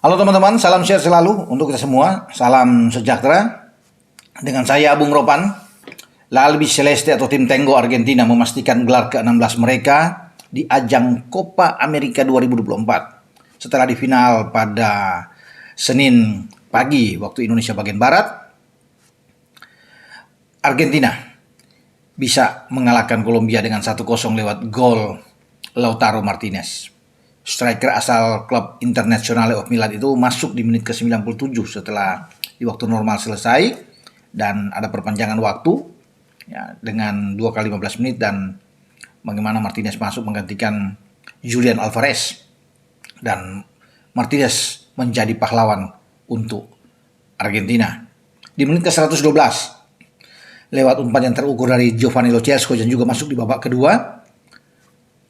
Halo teman-teman, salam sehat selalu untuk kita semua. Salam sejahtera. Dengan saya Bung Ropan. La Albiceleste atau tim Tenggo Argentina memastikan gelar ke-16 mereka di ajang Copa America 2024. Setelah di final pada Senin pagi waktu Indonesia bagian Barat, Argentina bisa mengalahkan Kolombia dengan 1-0 lewat gol Lautaro Martinez. Striker asal klub Internazionale of Milan itu masuk di menit ke-97 setelah di waktu normal selesai dan ada perpanjangan waktu ya, dengan 2 kali 15 menit dan bagaimana Martinez masuk menggantikan Julian Alvarez dan Martinez menjadi pahlawan untuk Argentina. Di menit ke-112 lewat umpan yang terukur dari Giovanni Lo Celso yang juga masuk di babak kedua,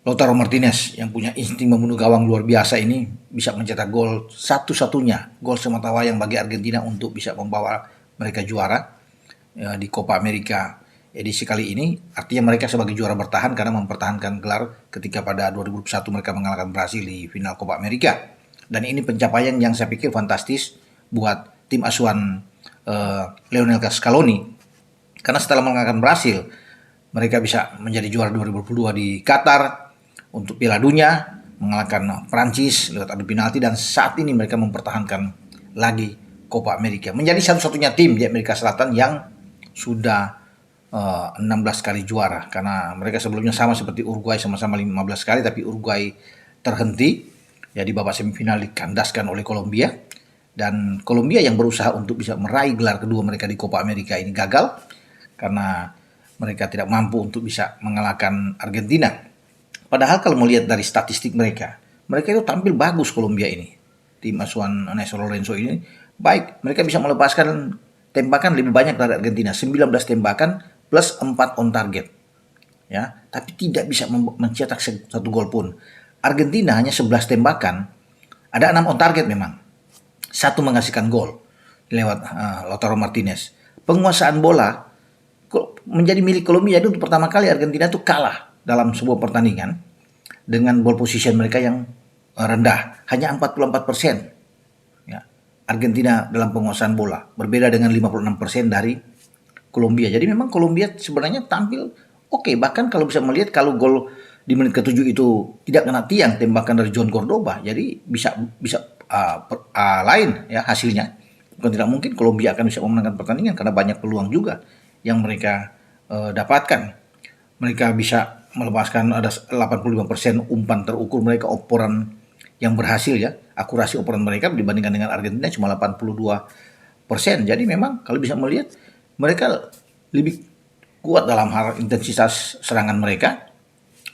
Lautaro Martinez yang punya insting membunuh gawang luar biasa ini bisa mencetak gol satu-satunya, gol sematawayang bagi Argentina untuk bisa membawa mereka juara ya, di Copa America edisi kali ini. Artinya mereka sebagai juara bertahan karena mempertahankan gelar ketika pada 2021 mereka mengalahkan Brasil di final Copa America. Dan ini pencapaian yang saya pikir fantastis buat tim asuhan Lionel Scaloni. Karena setelah mengalahkan Brasil, mereka bisa menjadi juara 2022 di Qatar untuk Piala Dunia, mengalahkan Prancis lewat adu penalti, dan saat ini mereka mempertahankan lagi Copa America. Menjadi satu-satunya tim di Amerika Selatan yang sudah 16 kali juara. Karena mereka sebelumnya sama seperti Uruguay, sama-sama 15 kali, tapi Uruguay terhenti ya di babak semifinal dikandaskan oleh Kolombia. Dan Kolombia yang berusaha untuk bisa meraih gelar kedua mereka di Copa America ini gagal karena mereka tidak mampu untuk bisa mengalahkan Argentina. Padahal kalau melihat dari statistik mereka itu tampil bagus Kolombia ini. Tim asuhan Néstor Lorenzo ini baik, mereka bisa melepaskan tembakan lebih banyak dari Argentina, 19 tembakan plus 4 on target. Ya, tapi tidak bisa mencetak satu gol pun. Argentina hanya 11 tembakan, ada 6 on target memang. Satu menghasilkan gol lewat Lautaro Martinez. Penguasaan bola menjadi milik Kolombia itu untuk pertama kali Argentina itu kalah dalam sebuah pertandingan dengan ball position mereka yang rendah, hanya 44%. Ya, Argentina dalam penguasaan bola berbeda dengan 56% dari Kolombia. Jadi memang Kolombia sebenarnya tampil oke. Bahkan kalau bisa melihat kalau gol di menit ke-7 itu tidak kena tiang tembakan dari John Cordoba, jadi bisa lain ya hasilnya. Bukan tidak mungkin Kolombia akan bisa memenangkan pertandingan karena banyak peluang juga yang mereka dapatkan. Mereka bisa melepaskan ada 85% umpan terukur mereka, operan yang berhasil ya. Akurasi operan mereka dibandingkan dengan Argentina cuma 82%. Jadi memang kalau bisa melihat mereka lebih kuat dalam hal intensitas serangan mereka.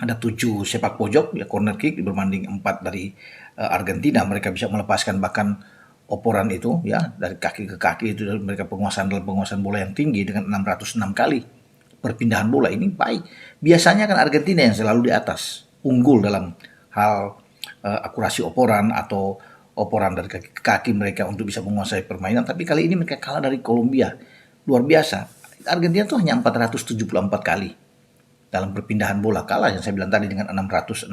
Ada 7 sepak pojok ya, corner kick berbanding 4 dari Argentina. Mereka bisa melepaskan bahkan operan itu ya dari kaki ke kaki itu, mereka penguasaan bola yang tinggi dengan 606 kali perpindahan bola ini baik. Biasanya kan Argentina yang selalu di atas, unggul dalam hal akurasi operan atau operan dari kaki ke kaki mereka untuk bisa menguasai permainan. Tapi kali ini mereka kalah dari Kolombia. Luar biasa. Argentina tuh hanya 474 kali dalam perpindahan bola, kalah yang saya bilang tadi dengan 606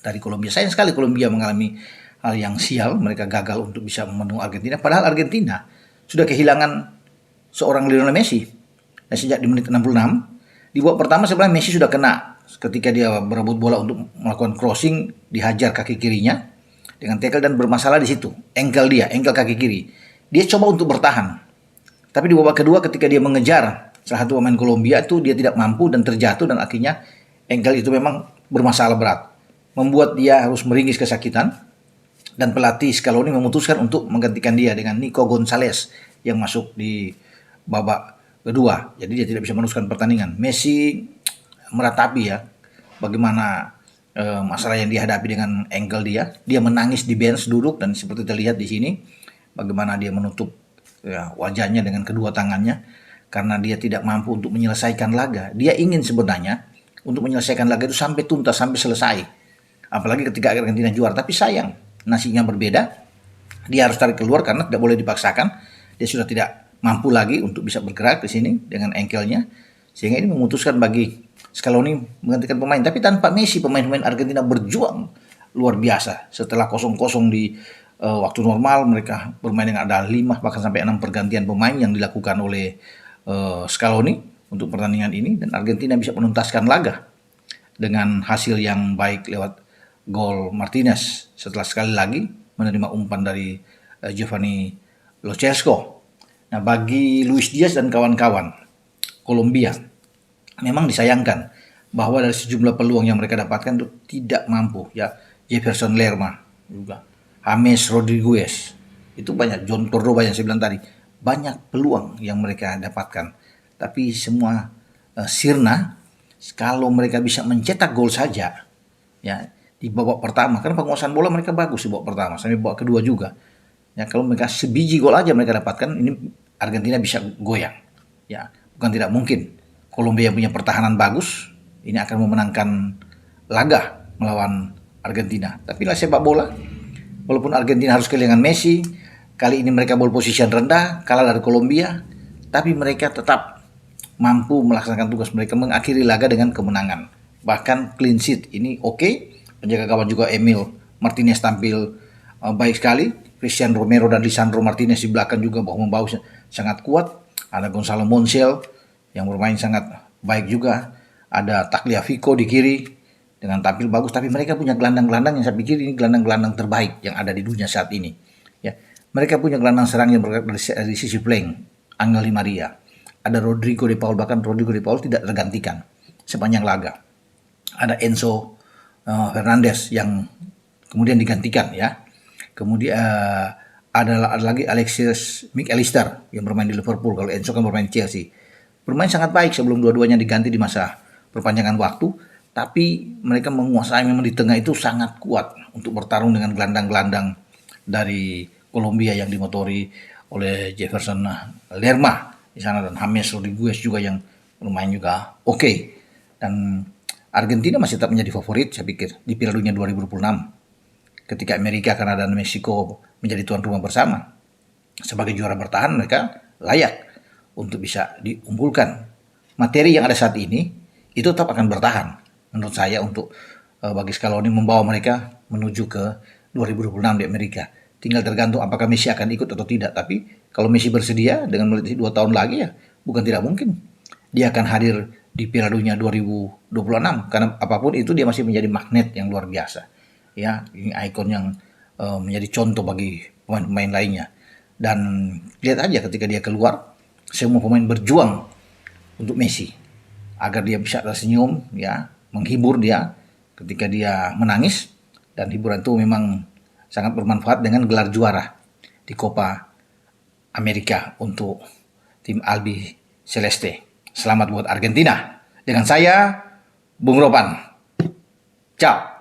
dari Kolombia. Sayang sekali Kolombia mengalami hal yang sial, mereka gagal untuk bisa memenuhi Argentina. Padahal Argentina sudah kehilangan seorang Lionel Messi. Dan sejak di menit 66, di babak pertama sebenarnya Messi sudah kena ketika dia berebut bola untuk melakukan crossing, dihajar kaki kirinya dengan tackle dan bermasalah di situ. Engkel kaki kiri. Dia coba untuk bertahan. Tapi di babak kedua ketika dia mengejar salah satu pemain Kolombia itu dia tidak mampu dan terjatuh dan akhirnya engkel itu memang bermasalah berat. Membuat dia harus meringis kesakitan dan pelatih Scaloni memutuskan untuk menggantikan dia dengan Nico Gonzalez yang masuk di babak kedua. Jadi dia tidak bisa meneruskan pertandingan. Messi meratapi ya bagaimana masalah yang dihadapi dengan ankle dia. Dia menangis di bench duduk dan seperti terlihat di sini bagaimana dia menutup ya, wajahnya dengan kedua tangannya karena dia tidak mampu untuk menyelesaikan laga. Dia ingin sebenarnya untuk menyelesaikan laga itu sampai tuntas, sampai selesai. Apalagi ketika Argentina juara. Tapi sayang, nasibnya berbeda. Dia harus tarik keluar karena tidak boleh dipaksakan. Dia sudah tidak mampu lagi untuk bisa bergerak di sini dengan ankle-nya, sehingga ini memutuskan bagi Scaloni menggantikan pemain. Tapi tanpa Messi, pemain-pemain Argentina berjuang luar biasa setelah 0-0 di waktu normal mereka bermain dengan ada 5 bahkan sampai 6 pergantian pemain yang dilakukan oleh Scaloni untuk pertandingan ini, dan Argentina bisa menuntaskan laga dengan hasil yang baik lewat gol Martinez setelah sekali lagi menerima umpan dari Giovanni Lo Celso. Nah, bagi Luis Diaz dan kawan-kawan Kolombia, memang disayangkan bahwa dari sejumlah peluang yang mereka dapatkan itu tidak mampu, ya. Jefferson Lerma juga, James Rodriguez, itu banyak, John Córdoba yang saya bilang tadi, banyak peluang yang mereka dapatkan, tapi semua sirna kalau mereka bisa mencetak gol saja, ya, di babak pertama. Karena penguasaan bola mereka bagus di babak pertama, sampai babak kedua juga. Ya, kalau mereka sebiji gol aja mereka dapatkan, ini Argentina bisa goyang. Ya, bukan tidak mungkin. Kolombia punya pertahanan bagus, ini akan memenangkan laga melawan Argentina. Tapi lah sepak bola, walaupun Argentina harus kehilangan Messi, kali ini mereka ball position rendah, kalah dari Kolombia, tapi mereka tetap mampu melaksanakan tugas mereka, mengakhiri laga dengan kemenangan. Bahkan clean sheet ini oke. Penjaga gawang juga Emil Martinez tampil baik sekali. Christian Romero dan Lisandro Martinez di belakang juga membawa sangat kuat. Ada Gonzalo Montiel yang bermain sangat baik juga. Ada Tagliafico di kiri dengan tampil bagus. Tapi mereka punya gelandang-gelandang yang saya pikir ini gelandang-gelandang terbaik yang ada di dunia saat ini. Ya, mereka punya gelandang serang yang bergerak dari sisi flank, Angel Di Maria. Ada Rodrigo de Paul, bahkan Rodrigo de Paul tidak tergantikan sepanjang laga. Ada Enzo Fernandez yang kemudian digantikan, ya. Kemudian ada lagi Alexis McAllister yang bermain di Liverpool. Kalau Enzo kan bermain di Chelsea. Bermain sangat baik sebelum dua-duanya diganti di masa perpanjangan waktu. Tapi mereka menguasai, memang di tengah itu sangat kuat untuk bertarung dengan gelandang-gelandang dari Kolombia yang dimotori oleh Jefferson Lerma di sana, dan James Rodriguez juga yang bermain juga oke. Dan Argentina masih tetap menjadi favorit saya pikir di Piala Dunia 2026 ketika Amerika, Kanada, dan Meksiko menjadi tuan rumah bersama. Sebagai juara bertahan mereka layak untuk bisa diunggulkan. Materi yang ada saat ini itu tetap akan bertahan menurut saya untuk bagi Scaloni membawa mereka menuju ke 2026 di Amerika. Tinggal tergantung apakah Messi akan ikut atau tidak. Tapi kalau Messi bersedia dengan melihat 2 tahun lagi, ya bukan tidak mungkin dia akan hadir di Piala Dunia 2026, karena apapun itu dia masih menjadi magnet yang luar biasa. Ya, ini ikon yang menjadi contoh bagi pemain-pemain lainnya. Dan lihat aja ketika dia keluar, semua pemain berjuang untuk Messi agar dia bisa tersenyum, ya, menghibur dia ketika dia menangis, dan hiburan itu memang sangat bermanfaat dengan gelar juara di Copa America untuk tim Albi Celeste. Selamat buat Argentina. Dengan saya, Bung Ropan. Ciao.